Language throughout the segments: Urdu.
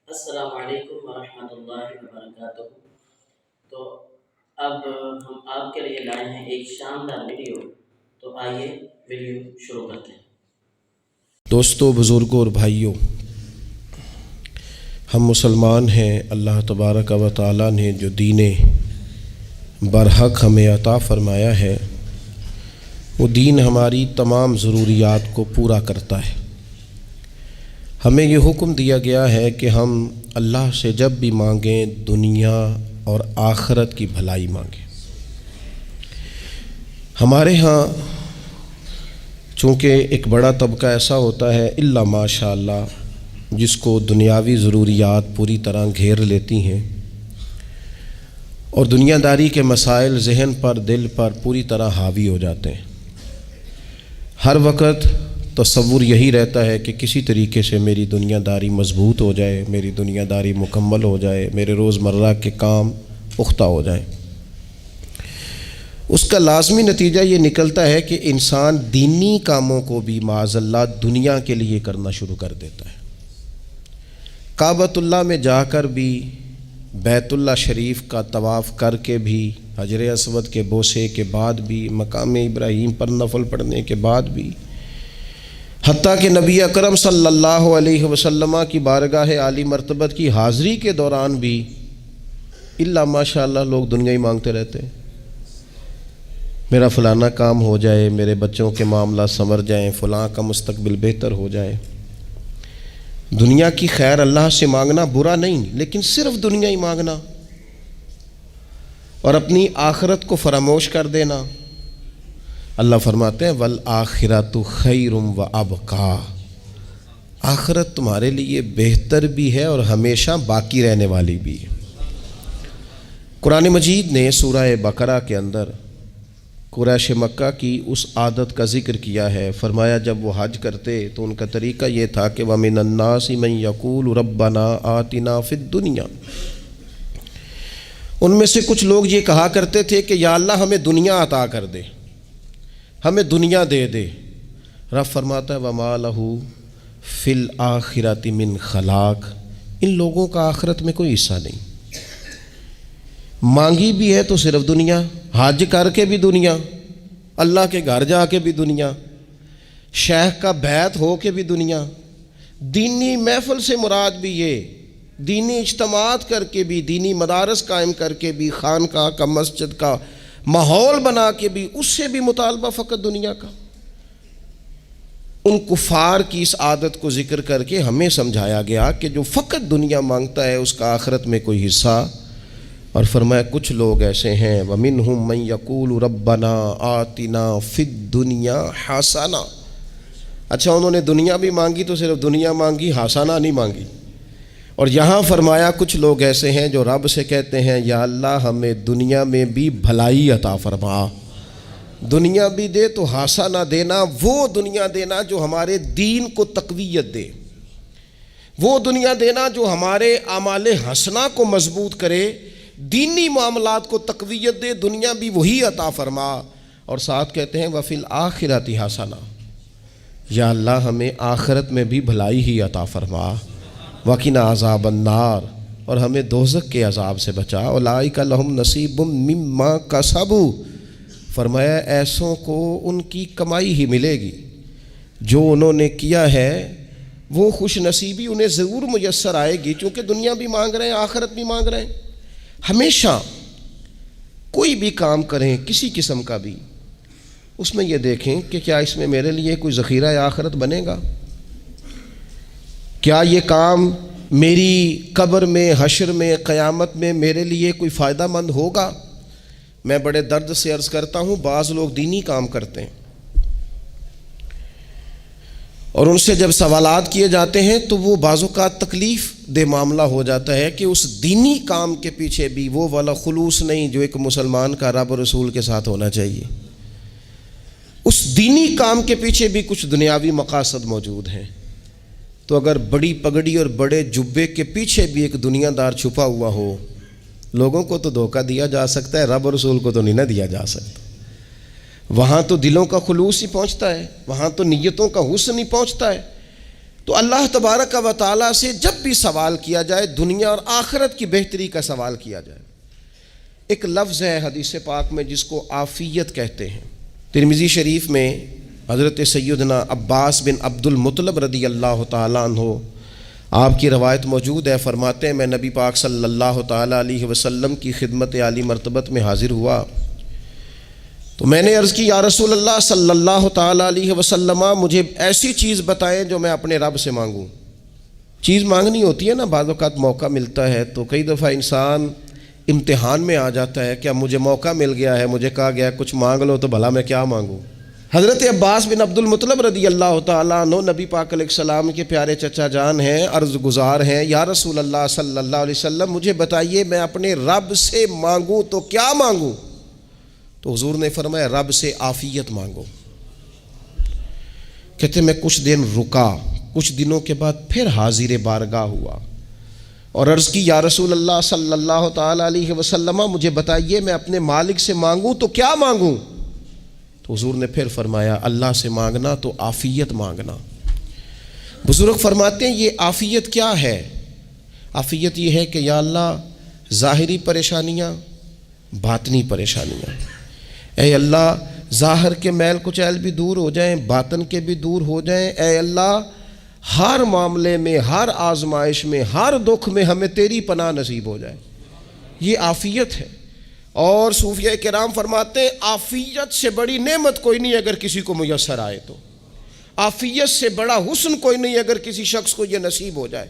السلام علیکم ورحمۃ اللہ وبرکاتہ۔ تو اب ہم آپ کے لیے لائے ہیں ایک شاندار ویڈیو، تو آئیے ویڈیو شروع کرتے ہیں۔ دوستو، بزرگوں اور بھائیوں، ہم مسلمان ہیں۔ اللہ تبارک و تعالیٰ نے جو دین برحق ہمیں عطا فرمایا ہے، وہ دین ہماری تمام ضروریات کو پورا کرتا ہے۔ ہمیں یہ حکم دیا گیا ہے کہ ہم اللہ سے جب بھی مانگیں دنیا اور آخرت کی بھلائی مانگیں۔ ہمارے ہاں چونکہ ایک بڑا طبقہ ایسا ہوتا ہے الا ماشاء اللہ جس کو دنیاوی ضروریات پوری طرح گھیر لیتی ہیں اور دنیا داری کے مسائل ذہن پر دل پر پوری طرح حاوی ہو جاتے ہیں۔ ہر وقت تصور یہی رہتا ہے کہ کسی طریقے سے میری دنیا داری مضبوط ہو جائے، میری دنیا داری مکمل ہو جائے، میرے روزمرہ کے کام پختہ ہو جائیں۔ اس کا لازمی نتیجہ یہ نکلتا ہے کہ انسان دینی کاموں کو بھی معاذ اللہ دنیا کے لیے کرنا شروع کر دیتا ہے۔ کعبۃ اللہ میں جا کر بھی، بیت اللہ شریف کا طواف کر کے بھی، حجر اسود کے بوسے کے بعد بھی، مقام ابراہیم پر نفل پڑھنے کے بعد بھی، حتیٰ کہ نبی اکرم صلی اللہ علیہ وسلم کی بارگاہ عالی مرتبت کی حاضری کے دوران بھی الا ماشاء اللہ لوگ دنیا ہی مانگتے رہتے ہیں۔ میرا فلانا کام ہو جائے، میرے بچوں کے معاملات سنور جائیں، فلاں کا مستقبل بہتر ہو جائے۔ دنیا کی خیر اللہ سے مانگنا برا نہیں، لیکن صرف دنیا ہی مانگنا اور اپنی آخرت کو فراموش کر دینا۔ اللہ فرماتے ہیں والآخرۃ خیر وابقیٰ، آخرت تمہارے لیے بہتر بھی ہے اور ہمیشہ باقی رہنے والی بھی ہے۔ قرآن مجید نے سورہ بقرہ کے اندر قریش مکہ کی اس عادت کا ذکر کیا ہے۔ فرمایا جب وہ حج کرتے تو ان کا طریقہ یہ تھا کہ وَمِنَ النَّاسِ مَن يَقُولُ رَبَّنَا آتِنَا فِي الدُّنْيَا، ان میں سے کچھ لوگ یہ کہا کرتے تھے کہ یا اللہ ہمیں دنیا عطا کر دے، ہمیں دنیا دے دے۔ رب فرماتا ہے وَمَا لَهُ فِي الْآخِرَةِ مِنْ خَلَاقٍ، ان لوگوں کا آخرت میں کوئی حصہ نہیں۔ مانگی بھی ہے تو صرف دنیا، حج کر کے بھی دنیا، اللہ کے گھر جا کے بھی دنیا، شیخ کا بیعت ہو کے بھی دنیا، دینی محفل سے مراد بھی یہ، دینی اجتماعات کر کے بھی، دینی مدارس قائم کر کے بھی، خانقاہ کا مسجد کا ماحول بنا کے بھی، اس سے بھی مطالبہ فقط دنیا کا۔ ان کفار کی اس عادت کو ذکر کر کے ہمیں سمجھایا گیا کہ جو فقط دنیا مانگتا ہے اس کا آخرت میں کوئی حصہ، اور فرمایا کچھ لوگ ایسے ہیں وَمِنْهُمْ مَنْ يَقُولُ رَبَّنَا آتِنَا فِي الدُّنْيَا حَسَنَةً، اچھا انہوں نے دنیا بھی مانگی تو صرف دنیا مانگی، حسنہ نہیں مانگی۔ اور یہاں فرمایا کچھ لوگ ایسے ہیں جو رب سے کہتے ہیں یا اللہ ہمیں دنیا میں بھی بھلائی عطا فرما، دنیا بھی دے تو حسنہ دینا، وہ دنیا دینا جو ہمارے دین کو تقویت دے، وہ دنیا دینا جو ہمارے اعمال حسنہ کو مضبوط کرے، دینی معاملات کو تقویت دے، دنیا بھی وہی عطا فرما۔ اور ساتھ کہتے ہیں وَفِي الْآخِرَةِ حَسَنَةً، یا اللہ ہمیں آخرت میں بھی بھلائی ہی عطا فرما، وَقِنَا عَذَابَ النَّارِ، اور ہمیں دوزخ کے عذاب سے بچا، اولئک لہم نصیب مما کسبوا، فرمایا ایسوں کو ان کی کمائی ہی ملے گی، جو انہوں نے کیا ہے وہ خوش نصیبی انہیں ضرور میسر آئے گی، چونکہ دنیا بھی مانگ رہے ہیں، آخرت بھی مانگ رہے ہیں۔ ہمیشہ کوئی بھی کام کریں کسی قسم کا بھی، اس میں یہ دیکھیں کہ کیا اس میں میرے لیے کوئی ذخیرہ آخرت بنے گا، کیا یہ کام میری قبر میں، حشر میں، قیامت میں میرے لیے کوئی فائدہ مند ہوگا۔ میں بڑے درد سے عرض کرتا ہوں بعض لوگ دینی کام کرتے ہیں اور ان سے جب سوالات کیے جاتے ہیں تو وہ بعض اوقات تکلیف دہ معاملہ ہو جاتا ہے کہ اس دینی کام کے پیچھے بھی وہ والا خلوص نہیں جو ایک مسلمان کا رب و رسول کے ساتھ ہونا چاہیے، اس دینی کام کے پیچھے بھی کچھ دنیاوی مقاصد موجود ہیں۔ تو اگر بڑی پگڑی اور بڑے جبے کے پیچھے بھی ایک دنیا دار چھپا ہوا ہو، لوگوں کو تو دھوکہ دیا جا سکتا ہے، رب و رسول کو تو نہیں نہ دیا جا سکتا۔ وہاں تو دلوں کا خلوص ہی پہنچتا ہے، وہاں تو نیتوں کا حسن ہی پہنچتا ہے۔ تو اللہ تبارک و تعالیٰ سے جب بھی سوال کیا جائے دنیا اور آخرت کی بہتری کا سوال کیا جائے. ایک لفظ ہے حدیث پاک میں جس کو عافیت کہتے ہیں. ترمذی شریف میں حضرت سیدنا عباس بن عبد المطلب رضی اللہ تعالیٰ عنہ آپ کی روایت موجود ہے. فرماتے ہیں میں نبی پاک صلی اللہ تعالیٰ علیہ وسلم کی خدمت عالی مرتبت میں حاضر ہوا تو میں نے عرض کی یا رسول اللہ صلی اللہ تعالیٰ علیہ وسلم مجھے ایسی چیز بتائیں جو میں اپنے رب سے مانگوں. چیز مانگنی ہوتی ہے نا، بعض اوقات موقع ملتا ہے تو کئی دفعہ انسان امتحان میں آ جاتا ہے کہ اب مجھے موقع مل گیا ہے، مجھے کہا گیا کچھ مانگ لو تو بھلا میں کیا مانگوں. حضرت عباس بن عبد المطلب رضی اللہ تعالیٰ عنہ نبی پاک علیہ السلام کے پیارے چچا جان ہیں، عرض گزار ہیں یا رسول اللہ صلی اللہ علیہ وسلم مجھے بتائیے میں اپنے رب سے مانگوں تو کیا مانگوں؟ تو حضور نے فرمایا رب سے عافیت مانگو. کہتے میں کچھ دن رکا، کچھ دنوں کے بعد پھر حاضر بارگاہ ہوا اور عرض کی یا رسول اللہ صلی اللہ تعالیٰ علیہ وسلم مجھے بتائیے میں اپنے مالک سے مانگوں تو کیا مانگوں؟ تو حضور نے پھر فرمایا اللہ سے مانگنا تو عافیت مانگنا. بزرگ فرماتے ہیں یہ عافیت کیا ہے؟ عافیت یہ ہے کہ یا اللہ ظاہری پریشانیاں، باطنی پریشانیاں، اے اللہ ظاہر کے میل کچیل بھی دور ہو جائیں، باطن کے بھی دور ہو جائیں. اے اللہ ہر معاملے میں، ہر آزمائش میں، ہر دکھ میں ہمیں تیری پناہ نصیب ہو جائے. یہ عافیت ہے. اور صوفیہ کرام فرماتے ہیں عافیت سے بڑی نعمت کوئی نہیں اگر کسی کو میسر آئے تو. عافیت سے بڑا حسن کوئی نہیں اگر کسی شخص کو یہ نصیب ہو جائے.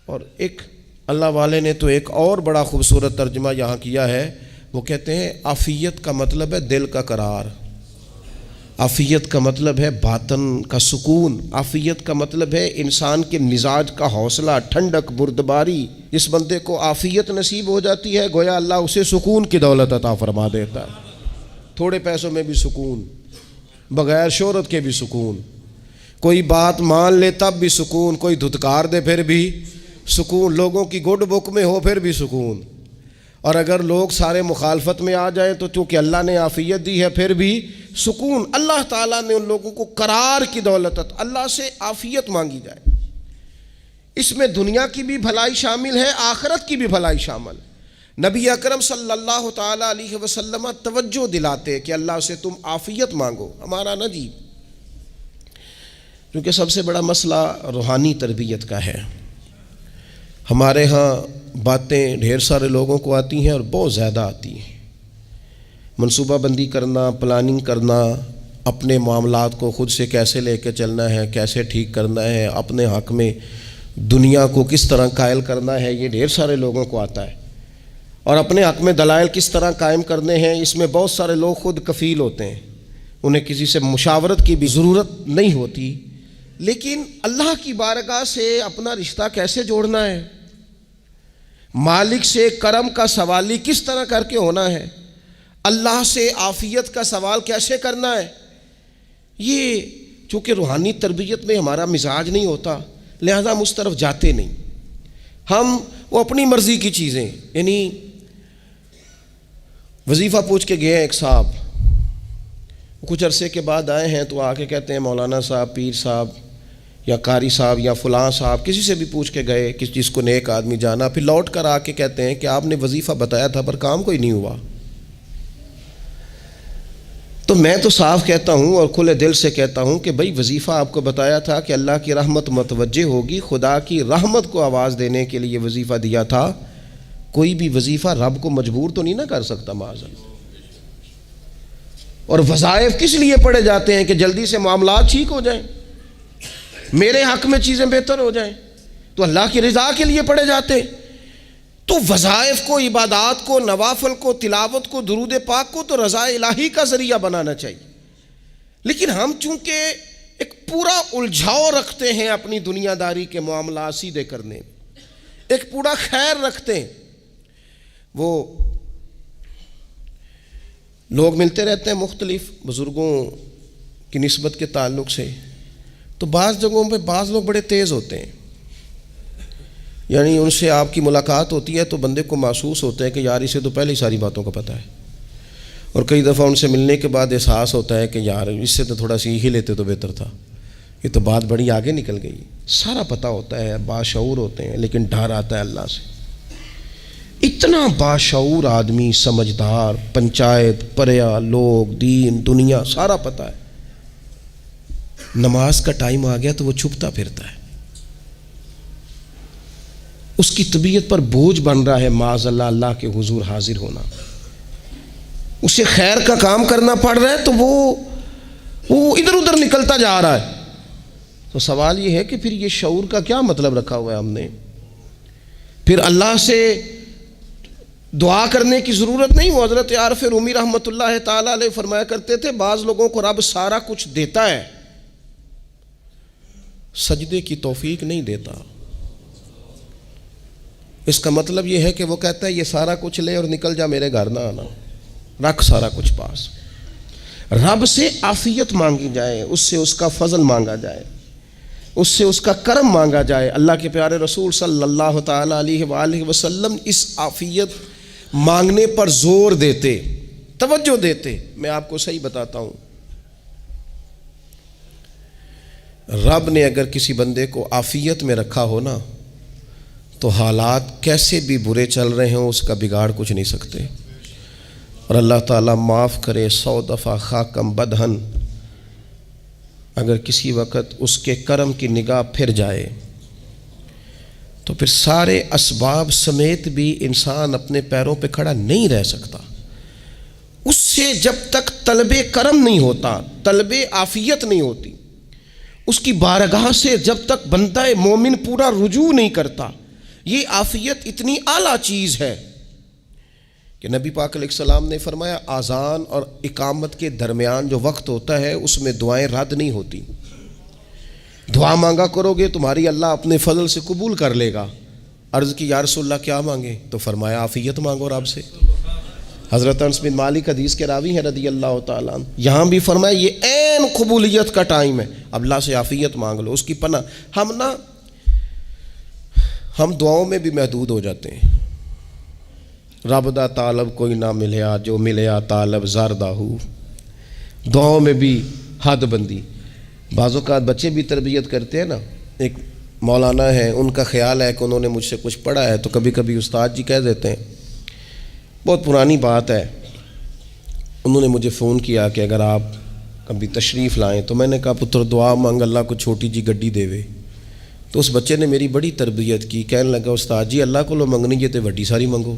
اور ایک اللہ والے نے تو ایک اور بڑا خوبصورت ترجمہ یہاں کیا ہے، وہ کہتے ہیں عافیت کا مطلب ہے دل کا قرار، عافیت کا مطلب ہے باطن کا سکون، عافیت کا مطلب ہے انسان کے مزاج کا حوصلہ، ٹھنڈک، بردباری. جس بندے کو عافیت نصیب ہو جاتی ہے گویا اللہ اسے سکون کی دولت عطا فرما دیتا ہے. تھوڑے پیسوں میں بھی سکون، بغیر شہرت کے بھی سکون، کوئی بات مان لے تب بھی سکون، کوئی دھتکار دے پھر بھی سکون، لوگوں کی گڈ بک میں ہو پھر بھی سکون. اور اگر لوگ سارے مخالفت میں آ جائیں تو چونکہ اللہ نے عافیت دی ہے پھر بھی سکون. اللہ تعالیٰ نے ان لوگوں کو قرار کی دولت، اللہ سے عافیت مانگی جائے. اس میں دنیا کی بھی بھلائی شامل ہے، آخرت کی بھی بھلائی شامل. نبی اکرم صلی اللہ تعالیٰ علیہ وسلم توجہ دلاتے کہ اللہ سے تم عافیت مانگو. ہمارا نا جی کیونکہ سب سے بڑا مسئلہ روحانی تربیت کا ہے. ہمارے ہاں باتیں ڈھیر سارے لوگوں کو آتی ہیں اور بہت زیادہ آتی ہیں. منصوبہ بندی کرنا، پلاننگ کرنا، اپنے معاملات کو خود سے کیسے لے کے چلنا ہے، کیسے ٹھیک کرنا ہے، اپنے حق میں دنیا کو کس طرح قائل کرنا ہے، یہ ڈھیر سارے لوگوں کو آتا ہے. اور اپنے حق میں دلائل کس طرح قائم کرنے ہیں، اس میں بہت سارے لوگ خود کفیل ہوتے ہیں، انہیں کسی سے مشاورت کی بھی ضرورت نہیں ہوتی. لیکن اللہ کی بارگاہ سے اپنا رشتہ کیسے جوڑنا ہے، مالک سے کرم کا سوالی کس طرح کر کے ہونا ہے، اللہ سے عافیت کا سوال کیسے کرنا ہے، یہ چونکہ روحانی تربیت میں ہمارا مزاج نہیں ہوتا لہذا ہم اس طرف جاتے نہیں. ہم وہ اپنی مرضی کی چیزیں، یعنی وظیفہ پوچھ کے گئے ایک صاحب، کچھ عرصے کے بعد آئے ہیں تو آ کے کہتے ہیں مولانا صاحب، پیر صاحب یا قاری صاحب یا فلاں صاحب، کسی سے بھی پوچھ کے گئے کس جس کو نیک آدمی جانا، پھر لوٹ کر آ کے کہتے ہیں کہ آپ نے وظیفہ بتایا تھا پر کام کوئی نہیں ہوا. تو میں تو صاف کہتا ہوں اور کھلے دل سے کہتا ہوں کہ بھئی وظیفہ آپ کو بتایا تھا کہ اللہ کی رحمت متوجہ ہوگی، خدا کی رحمت کو آواز دینے کے لیے وظیفہ دیا تھا. کوئی بھی وظیفہ رب کو مجبور تو نہیں نہ کر سکتا معاذ اللہ. اور وظائف کس لیے پڑھے جاتے ہیں کہ جلدی سے معاملات ٹھیک ہو جائیں، میرے حق میں چیزیں بہتر ہو جائیں، تو اللہ کی رضا کے لیے پڑھے جاتے ہیں. تو وظائف کو، عبادات کو، نوافل کو، تلاوت کو، درود پاک کو تو رضا الہی کا ذریعہ بنانا چاہیے. لیکن ہم چونکہ ایک پورا الجھاؤ رکھتے ہیں اپنی دنیا داری کے معاملات سیدھے کرنے میں، ایک پورا خیر رکھتے ہیں. وہ لوگ ملتے رہتے ہیں مختلف بزرگوں کی نسبت کے تعلق سے، تو بعض جگہوں پہ بعض لوگ بڑے تیز ہوتے ہیں، یعنی ان سے آپ کی ملاقات ہوتی ہے تو بندے کو محسوس ہوتا ہے کہ یار اسے تو پہلے ہی ساری باتوں کا پتہ ہے. اور کئی دفعہ ان سے ملنے کے بعد احساس ہوتا ہے کہ یار اس سے تو تھوڑا سیکھ ہی لیتے تو بہتر تھا، یہ تو بات بڑی آگے نکل گئی. سارا پتہ ہوتا ہے، باشعور ہوتے ہیں، لیکن ڈر آتا ہے اللہ سے. اتنا باشعور آدمی، سمجھدار، پنچایت، پریا، لوگ، دین، دنیا سارا پتہ ہے. نماز کا ٹائم آ گیا تو وہ چھپتا پھرتا ہے. اس کی طبیعت پر بوجھ بن رہا ہے معاذ اللہ اللہ کے حضور حاضر ہونا. اسے خیر کا کام کرنا پڑ رہا ہے تو وہ ادھر ادھر نکلتا جا رہا ہے. تو سوال یہ ہے کہ پھر یہ شعور کا کیا مطلب رکھا ہوا ہے ہم نے؟ پھر اللہ سے دعا کرنے کی ضرورت نہیں. وہ حضرت عارف رومی رحمۃ اللہ تعالیٰ علیہ فرمایا کرتے تھے بعض لوگوں کو رب سارا کچھ دیتا ہے، سجدے کی توفیق نہیں دیتا. اس کا مطلب یہ ہے کہ وہ کہتا ہے یہ سارا کچھ لے اور نکل جا، میرے گھر نہ آنا، رکھ سارا کچھ پاس. رب سے عافیت مانگی جائے، اس سے اس کا فضل مانگا جائے، اس سے اس کا کرم مانگا جائے. اللہ کے پیارے رسول صلی اللہ تعالیٰ علیہ وآلہ وسلم اس عافیت مانگنے پر زور دیتے، توجہ دیتے. میں آپ کو صحیح بتاتا ہوں، رب نے اگر کسی بندے کو عافیت میں رکھا ہو نا تو حالات کیسے بھی برے چل رہے ہوں اس کا بگاڑ کچھ نہیں سکتے. اور اللہ تعالیٰ معاف کرے 100 دفعہ خاکم بدہن، اگر کسی وقت اس کے کرم کی نگاہ پھر جائے تو پھر سارے اسباب سمیت بھی انسان اپنے پیروں پہ کھڑا نہیں رہ سکتا. اس سے جب تک طلب کرم نہیں ہوتا، طلب عافیت نہیں ہوتی، اس کی بارگاہ سے جب تک بندہ مومن پورا رجوع نہیں کرتا. یہ عافیت اتنی اعلیٰ چیز ہے کہ نبی پاک علیہ السلام نے فرمایا اذان اور اقامت کے درمیان جو وقت ہوتا ہے اس میں دعائیں رد نہیں ہوتی. دعا مانگا کرو گے تمہاری اللہ اپنے فضل سے قبول کر لے گا. عرض کی یا رسول اللہ کیا مانگے؟ تو فرمایا عافیت مانگو رب سے. حضرت انس بن مالک حدیث کے راوی ہیں رضی اللہ تعالیٰ عنہ، یہاں بھی فرمایا یہ عین قبولیت کا ٹائم ہے، اب اللہ سے عافیت مانگ لو، اس کی پناہ. ہم دعاؤں میں بھی محدود ہو جاتے ہیں. رب دا طالب کوئی نہ ملیا، جو ملیا طالب زردہ ہو. دعاؤں میں بھی حد بندی. بعض اوقات بچے بھی تربیت کرتے ہیں نا. ایک مولانا ہیں، ان کا خیال ہے کہ انہوں نے مجھ سے کچھ پڑھا ہے تو کبھی کبھی استاد جی کہہ دیتے ہیں، بہت پرانی بات ہے، انہوں نے مجھے فون کیا کہ اگر آپ کبھی تشریف لائیں، تو میں نے کہا پتر دعا مانگ اللہ کو چھوٹی جی گڈی دے وے. تو اس بچے نے میری بڑی تربیت کی، کہنے لگا استاد جی اللہ کو لو منگنی ہے تو وڈی ساری منگو.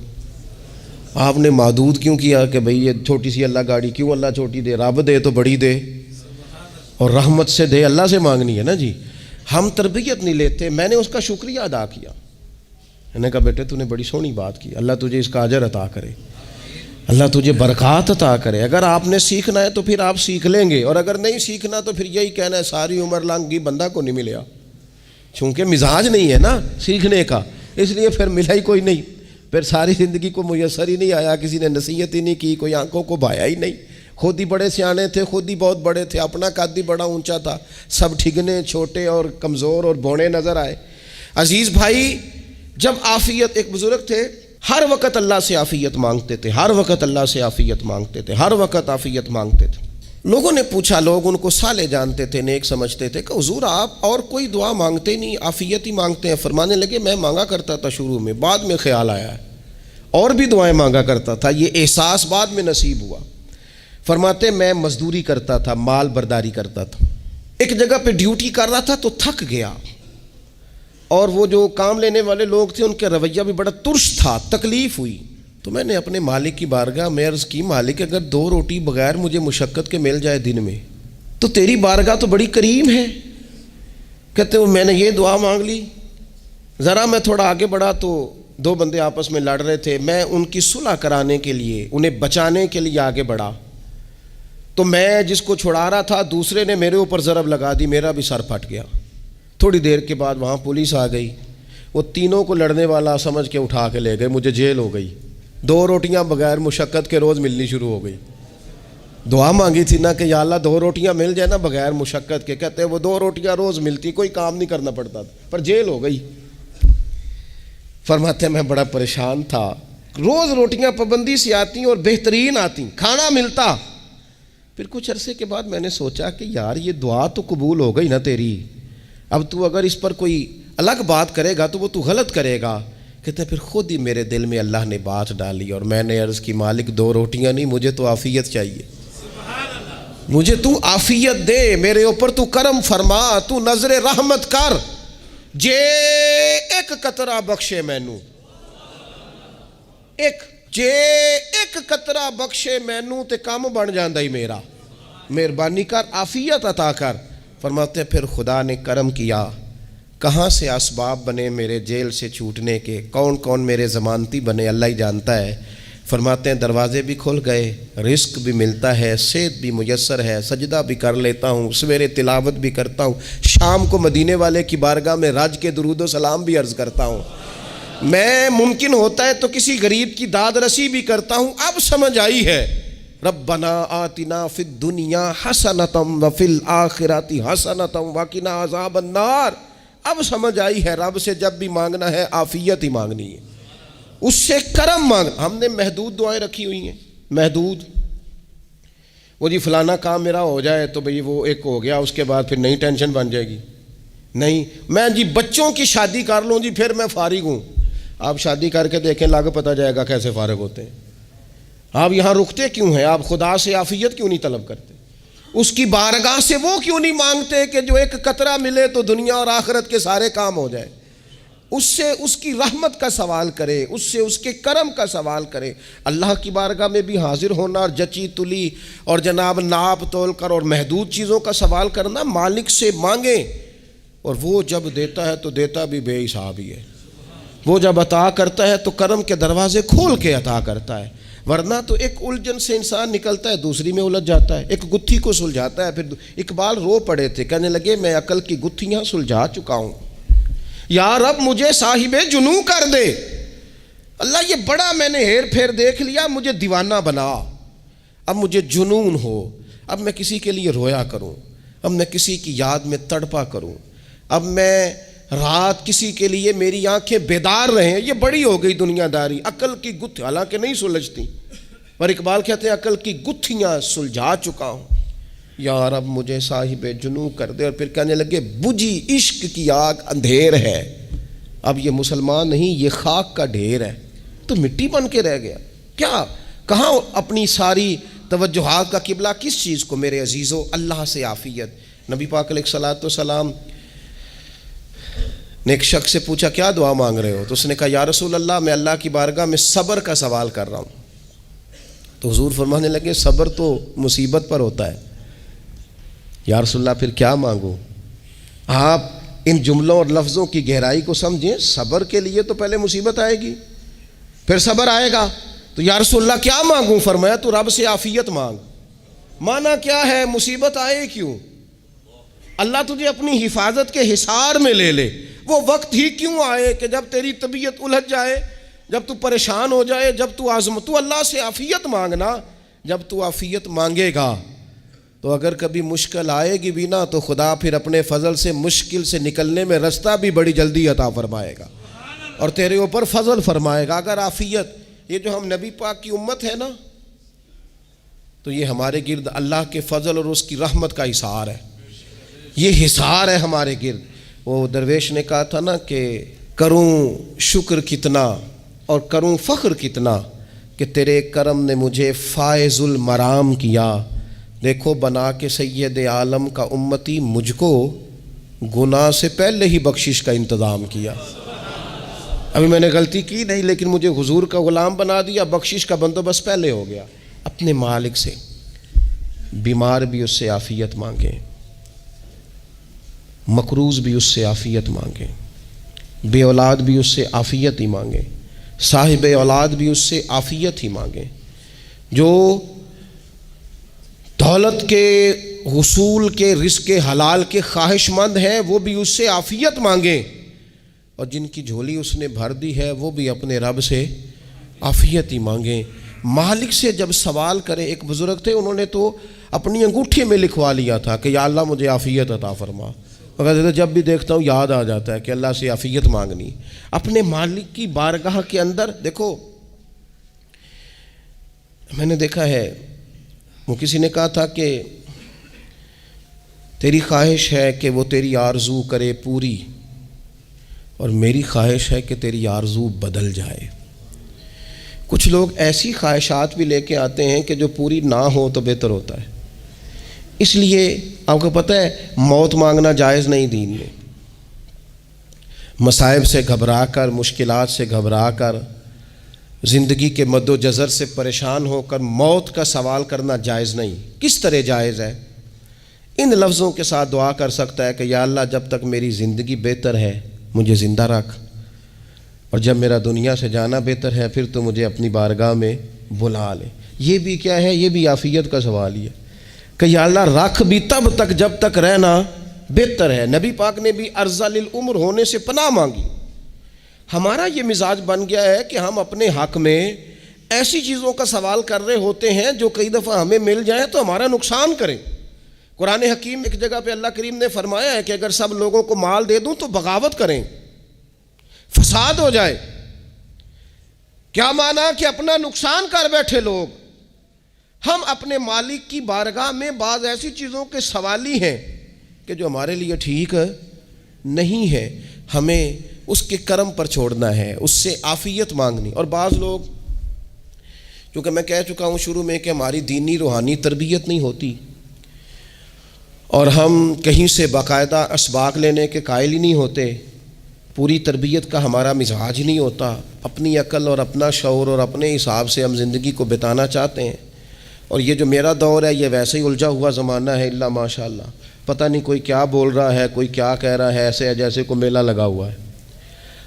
آپ نے محدود کیوں کیا کہ بھئی یہ چھوٹی سی اللہ گاڑی کیوں اللہ چھوٹی دے؟ رب دے تو بڑی دے اور رحمت سے دے، اللہ سے مانگنی ہے نا جی. ہم تربیت نہیں لیتے. میں نے اس کا شکریہ ادا کیا، میں نے کہا بیٹے تو نے بڑی سونی بات کی، اللہ تجھے اس کا اجر عطا کرے، اللہ تجھے برکات عطا کرے. اگر آپ نے سیکھنا ہے تو پھر آپ سیکھ لیں گے، اور اگر نہیں سیکھنا تو پھر یہی کہنا ہے ساری عمر لنگی بندہ کو نہیں ملیا. چونکہ مزاج نہیں ہے نا سیکھنے کا، اس لیے پھر ملا ہی کوئی نہیں. پھر ساری زندگی کو میسر ہی نہیں آیا، کسی نے نصیحت ہی نہیں کی، کوئی آنکھوں کو بھایا ہی نہیں. خود ہی بڑے سیانے تھے، خود ہی بہت بڑے تھے، اپنا قد ہی بڑا اونچا تھا، سب ٹھگنے چھوٹے اور کمزور اور بونے نظر آئے. عزیز بھائی، جب عافیت، ایک بزرگ تھے ہر وقت اللہ سے عافیت مانگتے تھے، ہر وقت اللہ سے عافیت مانگتے تھے، ہر وقت عافیت مانگتے تھے. لوگوں نے پوچھا، لوگ ان کو صالح جانتے تھے، نیک سمجھتے تھے، کہ حضور آپ اور کوئی دعا مانگتے نہیں، عافیت ہی مانگتے ہیں. فرمانے لگے میں مانگا کرتا تھا شروع میں، بعد میں خیال آیا ہے اور بھی دعائیں مانگا کرتا تھا، یہ احساس بعد میں نصیب ہوا. فرماتے میں مزدوری کرتا تھا، مال برداری کرتا تھا، ایک جگہ پہ ڈیوٹی کر رہا تھا تو تھک گیا، اور وہ جو کام لینے والے لوگ تھے ان کا رویہ بھی بڑا ترش تھا، تکلیف ہوئی. تو میں نے اپنے مالک کی بارگاہ میں عرض کی، مالک اگر 2 روٹی بغیر مجھے مشقت کے مل جائے دن میں تو تیری بارگاہ تو بڑی کریم ہے. کہتے ہیں میں نے یہ دعا مانگ لی. ذرا میں تھوڑا آگے بڑھا تو 2 بندے آپس میں لڑ رہے تھے، میں ان کی صلح کرانے کے لیے، انہیں بچانے کے لیے آگے بڑھا، تو میں جس کو چھڑا رہا تھا دوسرے نے میرے اوپر ضرب لگا دی، میرا بھی سر پھٹ گیا. تھوڑی دیر کے بعد وہاں پولیس آ گئی، وہ تینوں کو لڑنے والا سمجھ کے اٹھا کے لے گئے، مجھے جیل ہو گئی. 2 روٹیاں بغیر مشقت کے روز ملنی شروع ہو گئی. دعا مانگی تھی نا کہ یا اللہ 2 روٹیاں مل جائے نا بغیر مشقت کے. کہتے ہیں وہ 2 روٹیاں روز ملتی، کوئی کام نہیں کرنا پڑتا تھا، پر جیل ہو گئی. فرماتے ہیں میں بڑا پریشان تھا، روز روٹیاں پابندی سے آتی اور بہترین آتی، کھانا ملتا، پھر کچھ عرصے کے بعد میں نے سوچا کہ یار یہ دعا تو قبول ہو گئی نا تیری، اب تو اگر اس پر کوئی الگ بات کرے گا تو وہ تو غلط کرے گا۔ کہتے ہیں پھر خود ہی میرے دل میں اللہ نے بات ڈالی اور میں نے عرض کی مالک 2 روٹیاں نہیں، مجھے تو عافیت چاہیے، مجھے تو عافیت دے، میرے اوپر تو کرم فرما، تو نظر رحمت کر، جے ایک قطرہ بخشے مینوں، جے ایک قطرہ بخشے مینوں تے کام بن جاندا ہی میرا، مہربانی کر عافیت عطا کر۔ فرماتے پھر خدا نے کرم کیا، کہاں سے اسباب بنے میرے جیل سے چھوٹنے کے، کون کون میرے ضمانتی بنے اللہ ہی جانتا ہے۔ فرماتے ہیں دروازے بھی کھل گئے، رزق بھی ملتا ہے، صحت بھی میسر ہے، سجدہ بھی کر لیتا ہوں، سویرے تلاوت بھی کرتا ہوں، شام کو مدینے والے کی بارگاہ میں رج کے درود و سلام بھی عرض کرتا ہوں، میں ممکن ہوتا ہے تو کسی غریب کی داد رسی بھی کرتا ہوں۔ اب سمجھ آئی ہے ربنا آتنا فی الدنیا حسنۃ وفی الآخرۃ حسنۃ وقنا عذاب النار۔ اب سمجھ آئی ہے رب سے جب بھی مانگنا ہے عافیت ہی مانگنی ہے، اس سے کرم مانگ۔ ہم نے محدود دعائیں رکھی ہوئی ہیں، محدود، وہ جی فلانا کام میرا ہو جائے تو بھئی وہ ایک ہو گیا، اس کے بعد پھر نئی ٹینشن بن جائے گی، نہیں میں جی بچوں کی شادی کر لوں جی پھر میں فارغ ہوں۔ آپ شادی کر کے دیکھیں لاگ پتہ جائے گا کیسے فارغ ہوتے ہیں۔ آپ یہاں رکتے کیوں ہیں؟ آپ خدا سے عافیت کیوں نہیں طلب کرتے؟ اس کی بارگاہ سے وہ کیوں نہیں مانگتے کہ جو ایک قطرہ ملے تو دنیا اور آخرت کے سارے کام ہو جائے؟ اس سے اس کی رحمت کا سوال کرے، اس سے اس کے کرم کا سوال کرے۔ اللہ کی بارگاہ میں بھی حاضر ہونا اور جچی تلی اور جناب ناپ تول کر اور محدود چیزوں کا سوال کرنا، مالک سے مانگیں، اور وہ جب دیتا ہے تو دیتا بھی بے حساب ہی ہے، وہ جب عطا کرتا ہے تو کرم کے دروازے کھول کے عطا کرتا ہے، ورنہ تو ایک الجھن سے انسان نکلتا ہے دوسری میں الجھ جاتا ہے، ایک گتھی کو سلجھاتا ہے پھر۔ اقبال رو پڑے تھے، کہنے لگے میں عقل کی گتھیاں سلجھا چکا ہوں، یا رب مجھے صاحب جنوں کر دے، اللہ یہ بڑا میں نے ہیر پھیر دیکھ لیا، مجھے دیوانہ بنا، اب مجھے جنون ہو، اب میں کسی کے لیے رویا کروں، اب میں کسی کی یاد میں تڑپا کروں، اب میں رات کسی کے لیے میری آنکھیں بیدار رہیں۔ یہ بڑی ہو گئی دنیا داری، عقل کی گتھی حالانکہ نہیں سلجھتی، پر اقبال کہتے ہیں عقل کی گتھیاں سلجھا چکا ہوں، یا رب مجھے صاحب جنوں کر دے۔ اور پھر کہنے لگے بجھی عشق کی آگ اندھیر ہے، اب یہ مسلمان نہیں یہ خاک کا ڈھیر ہے، تو مٹی بن کے رہ گیا، کیا کہاں اپنی ساری توجہات کا قبلہ کس چیز کو؟ میرے عزیزو اللہ سے عافیت۔ نبی پاک علیہ الصلوۃ والسلام نے ایک شخص سے پوچھا کیا دعا مانگ رہے ہو؟ تو اس نے کہا یا رسول اللہ میں اللہ کی بارگاہ میں صبر کا سوال کر رہا ہوں۔ تو حضور فرمانے لگے صبر تو مصیبت پر ہوتا ہے۔ یا رسول اللہ پھر کیا مانگوں؟ آپ ان جملوں اور لفظوں کی گہرائی کو سمجھیں، صبر کے لیے تو پہلے مصیبت آئے گی پھر صبر آئے گا، تو یا رسول اللہ کیا مانگوں؟ فرمایا تو رب سے عافیت مانگ۔ معنی کیا ہے؟ مصیبت آئے کیوں؟ اللہ تجھے اپنی حفاظت کے حصار میں لے لے، وہ وقت ہی کیوں آئے کہ جب تیری طبیعت الجھ جائے، جب تو پریشان ہو جائے، جب تو اللہ سے عافیت مانگنا۔ جب تو عافیت مانگے گا تو اگر کبھی مشکل آئے گی بھی نا تو خدا پھر اپنے فضل سے مشکل سے نکلنے میں رستہ بھی بڑی جلدی عطا فرمائے گا اور تیرے اوپر فضل فرمائے گا۔ اگر عافیت، یہ جو ہم نبی پاک کی امت ہے نا، تو یہ ہمارے گرد اللہ کے فضل اور اس کی رحمت کا حصار ہے، یہ حصار ہے ہمارے گرد۔ وہ درویش نے کہا تھا نا کہ کروں شکر کتنا اور کروں فخر کتنا کہ تیرے کرم نے مجھے فائز المرام کیا، دیکھو بنا کے سید عالم کا امتی مجھ کو گناہ سے پہلے ہی بخشش کا انتظام کیا۔ ابھی میں نے غلطی کی نہیں لیکن مجھے حضور کا غلام بنا دیا، بخشش کا بندوبست پہلے ہو گیا۔ اپنے مالک سے، بیمار بھی اس سے عافیت مانگیں، مقروض بھی اس سے عافیت مانگیں، بے اولاد بھی اس سے عافیت ہی مانگیں، صاحب اولاد بھی اس سے عافیت ہی مانگیں، جو دولت کے حصول کے رزق حلال کے خواہش مند ہیں وہ بھی اس سے عافیت مانگیں، اور جن کی جھولی اس نے بھر دی ہے وہ بھی اپنے رب سے عافیت ہی مانگیں۔ مالک سے جب سوال کریں، ایک بزرگ تھے انہوں نے تو اپنی انگوٹھی میں لکھوا لیا تھا کہ یا اللہ مجھے عافیت عطا فرما، مگر جب بھی دیکھتا ہوں یاد آ جاتا ہے کہ اللہ سے عافیت مانگنی۔ اپنے مالک کی بارگاہ کے اندر دیکھو، میں نے دیکھا ہے وہ کسی نے کہا تھا کہ تیری خواہش ہے کہ وہ تیری آرزو کرے پوری، اور میری خواہش ہے کہ تیری آرزو بدل جائے۔ کچھ لوگ ایسی خواہشات بھی لے کے آتے ہیں کہ جو پوری نہ ہو تو بہتر ہوتا ہے۔ اس لیے آپ کو پتہ ہے موت مانگنا جائز نہیں دین میں۔ مصائب سے گھبرا کر، مشکلات سے گھبرا کر، زندگی کے مد و جزر سے پریشان ہو کر موت کا سوال کرنا جائز نہیں۔ کس طرح جائز ہے؟ ان لفظوں کے ساتھ دعا کر سکتا ہے کہ یا اللہ جب تک میری زندگی بہتر ہے مجھے زندہ رکھ، اور جب میرا دنیا سے جانا بہتر ہے پھر تو مجھے اپنی بارگاہ میں بلا لے۔ یہ بھی کیا ہے؟ یہ بھی عافیت کا سوال ہی ہے کہ یا اللہ رکھ بھی تب تک جب تک رہنا بہتر ہے۔ نبی پاک نے بھی ارذل العمر ہونے سے پناہ مانگی۔ ہمارا یہ مزاج بن گیا ہے کہ ہم اپنے حق میں ایسی چیزوں کا سوال کر رہے ہوتے ہیں جو کئی دفعہ ہمیں مل جائیں تو ہمارا نقصان کریں۔ قرآن حکیم ایک جگہ پہ اللہ کریم نے فرمایا ہے کہ اگر سب لوگوں کو مال دے دوں تو بغاوت کریں، فساد ہو جائے۔ کیا معنی کہ اپنا نقصان کر بیٹھے لوگ۔ ہم اپنے مالک کی بارگاہ میں بعض ایسی چیزوں کے سوالی ہیں کہ جو ہمارے لیے ٹھیک نہیں ہے، ہمیں اس کے کرم پر چھوڑنا ہے، اس سے عافیت مانگنی۔ اور بعض لوگ، کیونکہ میں کہہ چکا ہوں شروع میں کہ ہماری دینی روحانی تربیت نہیں ہوتی، اور ہم کہیں سے باقاعدہ اسباق لینے کے قائل ہی نہیں ہوتے، پوری تربیت کا ہمارا مزاج نہیں ہوتا، اپنی عقل اور اپنا شعور اور اپنے حساب سے ہم زندگی کو بتانا چاہتے ہیں۔ اور یہ جو میرا دور ہے یہ ویسے ہی الجھا ہوا زمانہ ہے، اللہ ماشاء اللہ، پتہ نہیں کوئی کیا بول رہا ہے، کوئی کیا کہہ رہا ہے، ایسے ہے جیسے کوئی میلہ لگا ہوا ہے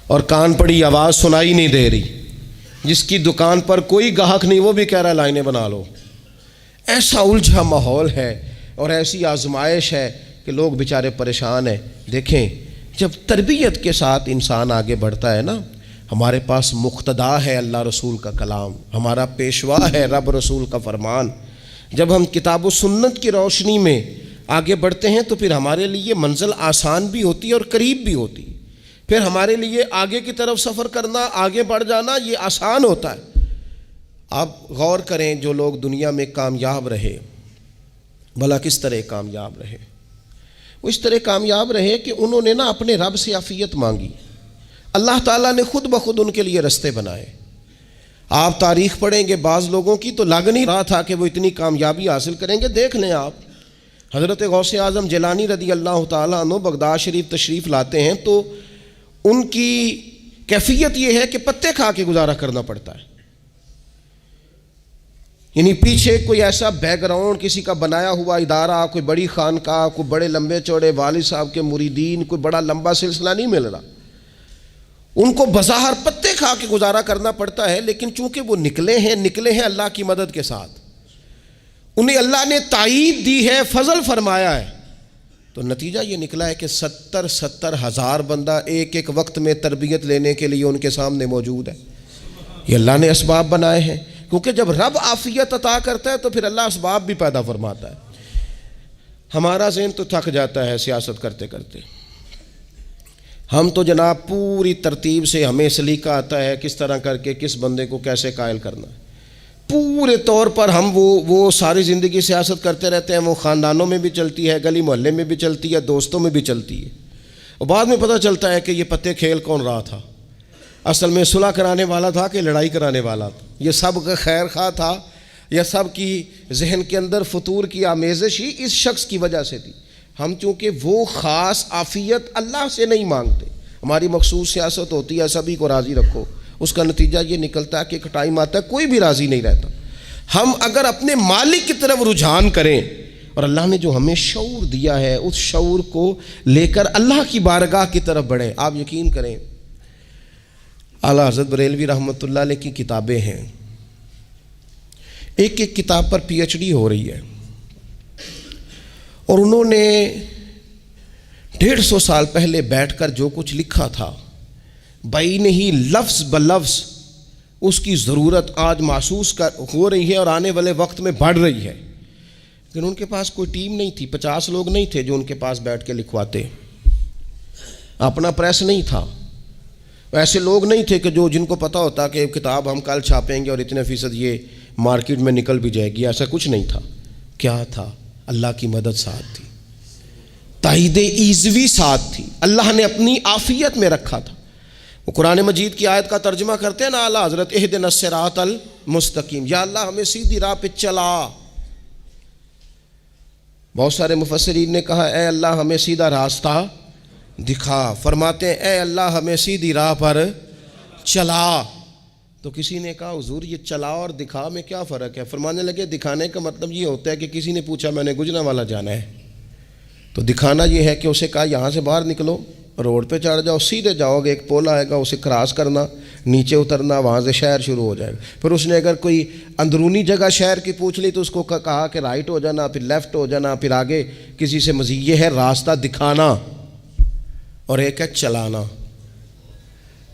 اور کان پڑی آواز سنائی نہیں دے رہی۔ جس کی دکان پر کوئی گاہک نہیں وہ بھی کہہ رہا ہے لائنیں بنا لو۔ ایسا الجھا ماحول ہے اور ایسی آزمائش ہے کہ لوگ بیچارے پریشان ہیں۔ دیکھیں جب تربیت کے ساتھ انسان آگے بڑھتا ہے نا، ہمارے پاس مقتدا ہے اللہ رسول کا کلام، ہمارا پیشوا ہے رب رسول کا فرمان۔ جب ہم کتاب و سنت کی روشنی میں آگے بڑھتے ہیں تو پھر ہمارے لیے منزل آسان بھی ہوتی ہے اور قریب بھی ہوتی ہے، پھر ہمارے لیے آگے کی طرف سفر کرنا، آگے بڑھ جانا یہ آسان ہوتا ہے۔ آپ غور کریں جو لوگ دنیا میں کامیاب رہے، بھلا کس طرح کامیاب رہے؟ وہ اس طرح کامیاب رہے کہ انہوں نے نا اپنے رب سے عافیت مانگی، اللہ تعالیٰ نے خود بخود ان کے لیے رستے بنائے۔ آپ تاریخ پڑھیں گے بعض لوگوں کی تو لگ نہیں رہا تھا کہ وہ اتنی کامیابی حاصل کریں گے۔ دیکھ لیں آپ حضرت غوث اعظم جیلانی رضی اللہ تعالیٰ عنہ بغداد شریف تشریف لاتے ہیں تو ان کی کیفیت یہ ہے کہ پتے کھا کے گزارا کرنا پڑتا ہے، یعنی پیچھے کوئی ایسا بیک گراؤنڈ کسی کا بنایا ہوا ادارہ، کوئی بڑی خانقاہ، کوئی بڑے لمبے چوڑے والد صاحب کے مریدین، کوئی بڑا لمبا سلسلہ نہیں مل رہا۔ ان کو بظاہر پتے کھا کے گزارا کرنا پڑتا ہے، لیکن چونکہ وہ نکلے ہیں اللہ کی مدد کے ساتھ، انہیں اللہ نے تائید دی ہے، فضل فرمایا ہے، تو نتیجہ یہ نکلا ہے کہ 70 ہزار بندہ ایک ایک وقت میں تربیت لینے کے لیے ان کے سامنے موجود ہے۔ یہ اللہ نے اسباب بنائے ہیں، کیونکہ جب رب عافیت عطا کرتا ہے تو پھر اللہ اسباب بھی پیدا فرماتا ہے۔ ہمارا ذہن تو تھک جاتا ہے سیاست کرتے کرتے، ہم تو جناب پوری ترتیب سے ہمیں سلیقہ آتا ہے کس طرح کر کے کس بندے کو کیسے قائل کرنا ہے، پورے طور پر ہم وہ ساری زندگی سیاست کرتے رہتے ہیں۔ وہ خاندانوں میں بھی چلتی ہے، گلی محلے میں بھی چلتی ہے، دوستوں میں بھی چلتی ہے، اور بعد میں پتہ چلتا ہے کہ یہ پتے کھیل کون رہا تھا، اصل میں صلح کرانے والا تھا کہ لڑائی کرانے والا تھا، یہ سب کا خیر خواہ تھا یا سب کی ذہن کے اندر فطور کی آمیزش ہی اس شخص کی وجہ سے تھی۔ ہم چونکہ وہ خاص عافیت اللہ سے نہیں مانگتے، ہماری مخصوص سیاست ہوتی ہے سبھی کو راضی رکھو، اس کا نتیجہ یہ نکلتا ہے کہ ایک ٹائم آتا ہے کوئی بھی راضی نہیں رہتا۔ ہم اگر اپنے مالک کی طرف رجحان کریں اور اللہ نے جو ہمیں شعور دیا ہے اس شعور کو لے کر اللہ کی بارگاہ کی طرف بڑھیں، آپ یقین کریں اعلیٰ حضرت بریلوی رحمۃ اللہ علیہ کی کتابیں ہیں، ایک ایک کتاب پر پی ایچ ڈی ہو رہی ہے، اور انہوں نے 150 سال پہلے بیٹھ کر جو کچھ لکھا تھا بئی نہیں لفظ بلفظ اس کی ضرورت آج محسوس ہو رہی ہے اور آنے والے وقت میں بڑھ رہی ہے، لیکن ان کے پاس کوئی ٹیم نہیں تھی، 50 لوگ نہیں تھے جو ان کے پاس بیٹھ کے لکھواتے، اپنا پریس نہیں تھا، ایسے لوگ نہیں تھے کہ جن کو پتہ ہوتا کہ کتاب ہم کل چھاپیں گے اور اتنے فیصد یہ مارکیٹ میں نکل بھی جائے گی، ایسا کچھ نہیں تھا۔ کیا تھا؟ اللہ کی مدد ساتھ تھی، تائید ایزوی ساتھ تھی، اللہ نے اپنی عافیت میں رکھا تھا۔ وہ قرآن مجید کی آیت کا ترجمہ کرتے ہیں نا اعلیٰ حضرت، اہدنا الصراط المستقیم، یا اللہ ہمیں سیدھی راہ پہ چلا۔ بہت سارے مفسرین نے کہا اے اللہ ہمیں سیدھا راستہ دکھا، فرماتے ہیں اے اللہ ہمیں سیدھی راہ پر چلا۔ تو کسی نے کہا حضور یہ چلا اور دکھا میں کیا فرق ہے؟ فرمانے لگے دکھانے کا مطلب یہ ہوتا ہے کہ کسی نے پوچھا میں نے گجرانوالہ جانا ہے، تو دکھانا یہ ہے کہ اسے کہا یہاں سے باہر نکلو، روڈ پہ چڑھ جاؤ، سیدھے جاؤ گے، ایک پول آئے گا اسے کراس کرنا، نیچے اترنا، وہاں سے شہر شروع ہو جائے گا۔ پھر اس نے اگر کوئی اندرونی جگہ شہر کی پوچھ لی تو اس کو کہا کہ رائٹ ہو جانا، پھر لیفٹ ہو جانا، پھر آگے کسی سے مزید۔ یہ ہے راستہ دکھانا، اور ایک ہے چلانا۔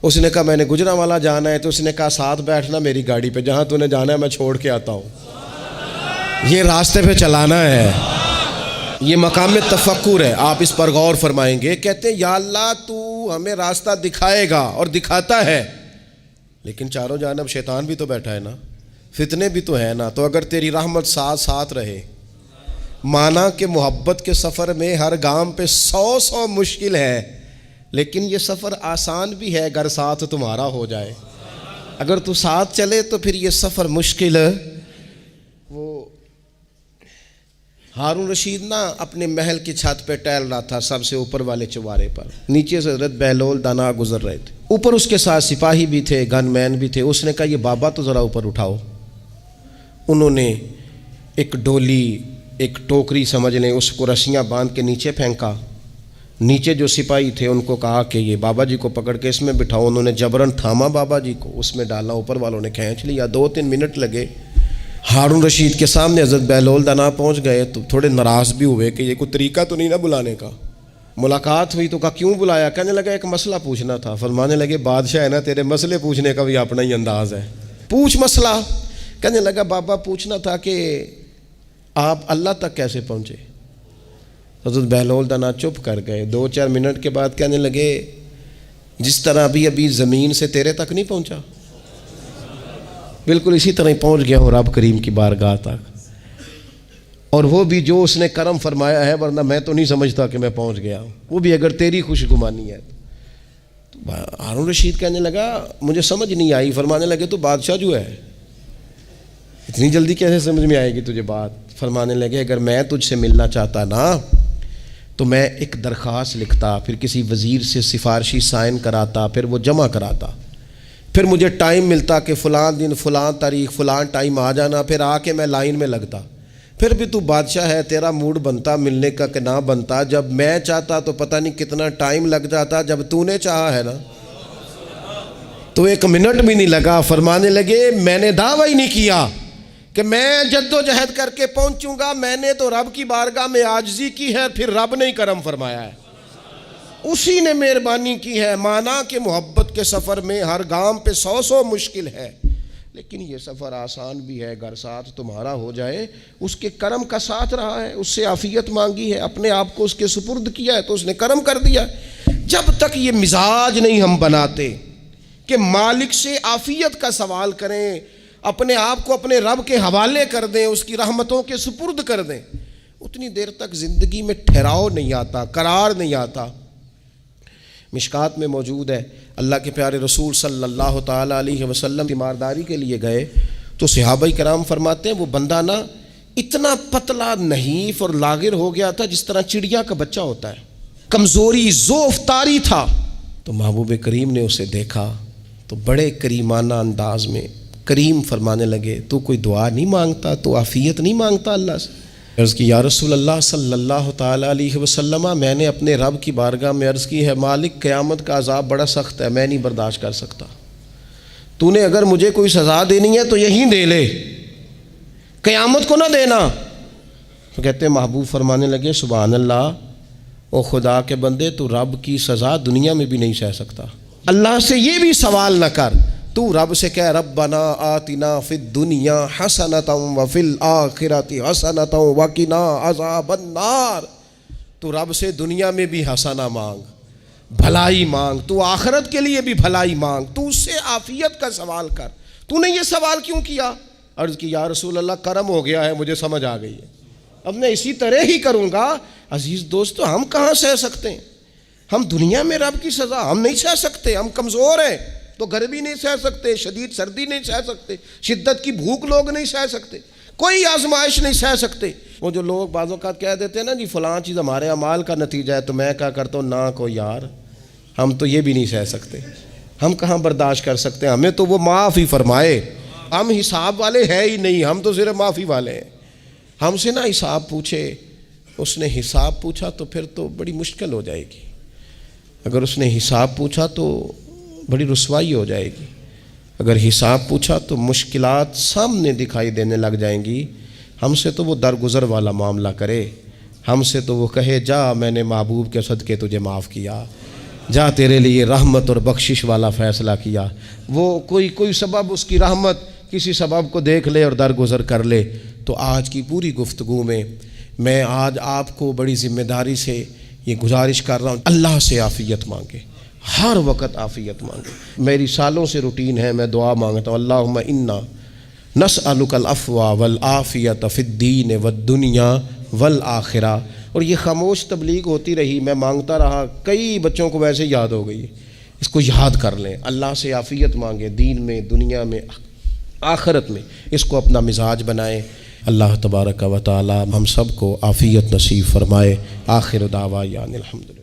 اس نے کہا میں نے گجرانوالہ جانا ہے، تو اس نے کہا ساتھ بیٹھنا میری گاڑی پہ، جہاں تو نے جانا ہے میں چھوڑ کے آتا ہوں۔ یہ راستے پہ چلانا ہے، یہ مقام تفکر ہے، آپ اس پر غور فرمائیں گے۔ کہتے ہیں یا اللہ تو ہمیں راستہ دکھائے گا اور دکھاتا ہے، لیکن چاروں جانب شیطان بھی تو بیٹھا ہے نا، فتنے بھی تو ہے نا، تو اگر تیری رحمت ساتھ رہے، مانا کہ محبت کے سفر میں ہر گام پہ 100 مشکل ہے، لیکن یہ سفر آسان بھی ہے اگر ساتھ تمہارا ہو جائے۔ اگر تو ساتھ چلے تو پھر یہ سفر مشکل ہے۔ وہ ہارون رشید نا اپنے محل کی چھت پہ ٹہل رہا تھا، سب سے اوپر والے چوارے پر، نیچے سے حضرت بہلول دانا گزر رہے تھے، اوپر اس کے ساتھ سپاہی بھی تھے، گن مین بھی تھے۔ اس نے کہا یہ بابا تو ذرا اوپر اٹھاؤ۔ انہوں نے ایک ڈولی، ایک ٹوکری سمجھ لیں، اس کو رسیاں باندھ کے نیچے پھینکا۔ نیچے جو سپاہی تھے ان کو کہا کہ یہ بابا جی کو پکڑ کے اس میں بٹھاؤ۔ انہوں نے جبراً تھاما بابا جی کو، اس میں ڈالا، اوپر والوں نے کھینچ لیا۔ 2-3 منٹ لگے۔ ہارون رشید کے سامنے حضرت بہلول دانا پہنچ گئے تو تھوڑے ناراض بھی ہوئے کہ یہ کوئی طریقہ تو نہیں نا بلانے کا۔ ملاقات ہوئی تو کہا کیوں بلایا؟ کہنے لگا ایک مسئلہ پوچھنا تھا۔ فرمانے لگے بادشاہ ہے نا، تیرے مسئلے پوچھنے کا بھی اپنا ہی انداز ہے، پوچھ مسئلہ۔ کہنے لگا بابا پوچھنا تھا کہ آپ اللہ تک کیسے پہنچے؟ حضرت بہلول دانا چپ کر گئے۔ 2-4 منٹ کے بعد کہنے لگے جس طرح ابھی زمین سے تیرے تک نہیں پہنچا، بالکل اسی طرح ہی پہنچ گیا ہوں رب کریم کی بارگاہ تک، اور وہ بھی جو اس نے کرم فرمایا ہے، ورنہ میں تو نہیں سمجھتا کہ میں پہنچ گیا ہوں، وہ بھی اگر تیری خوش گمانی ہے۔ ہارون رشید کہنے لگا مجھے سمجھ نہیں آئی۔ فرمانے لگے تو بادشاہ جو ہے اتنی جلدی کیسے سمجھ میں آئے گی تجھے بات؟ فرمانے لگے اگر میں تجھ سے ملنا چاہتا نا تو میں ایک درخواست لکھتا، پھر کسی وزیر سے سفارشی سائن کراتا، پھر وہ جمع کراتا، پھر مجھے ٹائم ملتا کہ فلاں دن فلاں تاریخ فلاں ٹائم آ جانا، پھر آ کے میں لائن میں لگتا۔ پھر بھی تو بادشاہ ہے، تیرا موڈ بنتا ملنے کا کہ نہ بنتا؟ جب میں چاہتا تو پتہ نہیں کتنا ٹائم لگ جاتا، جب تو نے چاہا ہے نا تو 1 منٹ بھی نہیں لگا۔ فرمانے لگے میں نے دعویٰ ہی نہیں کیا کہ میں جد و جہد کر کے پہنچوں گا، میں نے تو رب کی بارگاہ میں عاجزی کی ہے، پھر رب نے ہی کرم فرمایا ہے، اسی نے مہربانی کی ہے۔ مانا کہ محبت کے سفر میں ہر گام پہ 100 مشکل ہے، لیکن یہ سفر آسان بھی ہے اگر ساتھ تمہارا ہو جائے۔ اس کے کرم کا ساتھ رہا ہے، اس سے عافیت مانگی ہے، اپنے آپ کو اس کے سپرد کیا ہے تو اس نے کرم کر دیا۔ جب تک یہ مزاج نہیں ہم بناتے کہ مالک سے عافیت کا سوال کریں، اپنے آپ کو اپنے رب کے حوالے کر دیں، اس کی رحمتوں کے سپرد کر دیں، اتنی دیر تک زندگی میں ٹھہراؤ نہیں آتا، قرار نہیں آتا۔ مشکات میں موجود ہے، اللہ کے پیارے رسول صلی اللہ تعالیٰ علیہ وسلم تیمارداری کے لیے گئے تو صحابہ کرام فرماتے ہیں وہ بندہ نا اتنا پتلا نحیف اور لاغر ہو گیا تھا جس طرح چڑیا کا بچہ ہوتا ہے، کمزوری ضعف طاری تھا۔ تو محبوب کریم نے اسے دیکھا تو بڑے کریمانہ انداز میں کریم فرمانے لگے تو کوئی دعا نہیں مانگتا، تو عافیت نہیں مانگتا اللہ سے؟ عرض کی یا رسول اللہ صلی اللہ تعالیٰ علیہ وسلم، میں نے اپنے رب کی بارگاہ میں عرض کی ہے مالک قیامت کا عذاب بڑا سخت ہے، میں نہیں برداشت کر سکتا، تو نے اگر مجھے کوئی سزا دینی ہے تو یہیں دے لے، قیامت کو نہ دینا۔ تو کہتے ہیں محبوب فرمانے لگے سبحان اللہ، او خدا کے بندے تو رب کی سزا دنیا میں بھی نہیں سہ سکتا، اللہ سے یہ بھی سوال نہ کر، تو رب سے کہہ ربنا آتنا فی الدنیا حسنۃ وفی الآخرۃ حسنۃ وقنا عذاب النار۔ تو رب سے دنیا میں بھی حسنہ مانگ، بھلائی مانگ، تو آخرت کے لیے بھی بھلائی مانگ، تو اس سے عافیت کا سوال کر۔ تو نے یہ سوال کیوں کیا؟ عرض کی یا رسول اللہ کرم ہو گیا ہے، مجھے سمجھ آ گئی ہے، اب میں اسی طرح ہی کروں گا۔ عزیز دوستو، ہم کہاں سہ سکتے ہیں؟ ہم دنیا میں رب کی سزا ہم نہیں سہ سکتے، ہم کمزور ہیں، تو گرمی نہیں سہ سکتے، شدید سردی نہیں سہ سکتے، شدت کی بھوک لوگ نہیں سہ سکتے، کوئی آزمائش نہیں سہ سکتے۔ وہ جو لوگ بعض اوقات کہہ دیتے ہیں نا جی فلاں چیز ہمارے اعمال کا نتیجہ ہے، تو میں کیا کرتا ہوں، نہ کو یار، ہم تو یہ بھی نہیں سہ سکتے، ہم کہاں برداشت کر سکتے ہیں، ہمیں تو وہ معاف ہی فرمائے، ہم حساب والے ہے ہی نہیں، ہم تو صرف معافی والے ہیں۔ ہم سے نہ حساب پوچھے، اس نے حساب پوچھا تو پھر تو بڑی مشکل ہو جائے گی، اگر اس نے حساب پوچھا تو بڑی رسوائی ہو جائے گی، اگر حساب پوچھا تو مشکلات سامنے دکھائی دینے لگ جائیں گی۔ ہم سے تو وہ درگزر والا معاملہ کرے، ہم سے تو وہ کہے جا میں نے محبوب کے صدقے تجھے معاف کیا، جا تیرے لیے رحمت اور بخشش والا فیصلہ کیا۔ وہ کوئی سبب، اس کی رحمت کسی سبب کو دیکھ لے اور درگزر کر لے۔ تو آج کی پوری گفتگو میں آج آپ کو بڑی ذمہ داری سے یہ گزارش کر رہا ہوں، اللہ سے عافیت مانگے، ہر وقت عافیت مانگے۔ میری سالوں سے روٹین ہے، میں دعا مانگتا ہوں، اللہم انا نسألک العفو والعافیت فی الدین والدنیا والآخرہ۔ اور یہ خاموش تبلیغ ہوتی رہی، میں مانگتا رہا، کئی بچوں کو ویسے یاد ہو گئی، اس کو یاد کر لیں، اللہ سے عافیت مانگیں، دین میں، دنیا میں، آخرت میں، اس کو اپنا مزاج بنائیں۔ اللہ تبارک و تعالی ہم سب کو عافیت نصیب فرمائے۔ آخر دعوانا الحمدللہ۔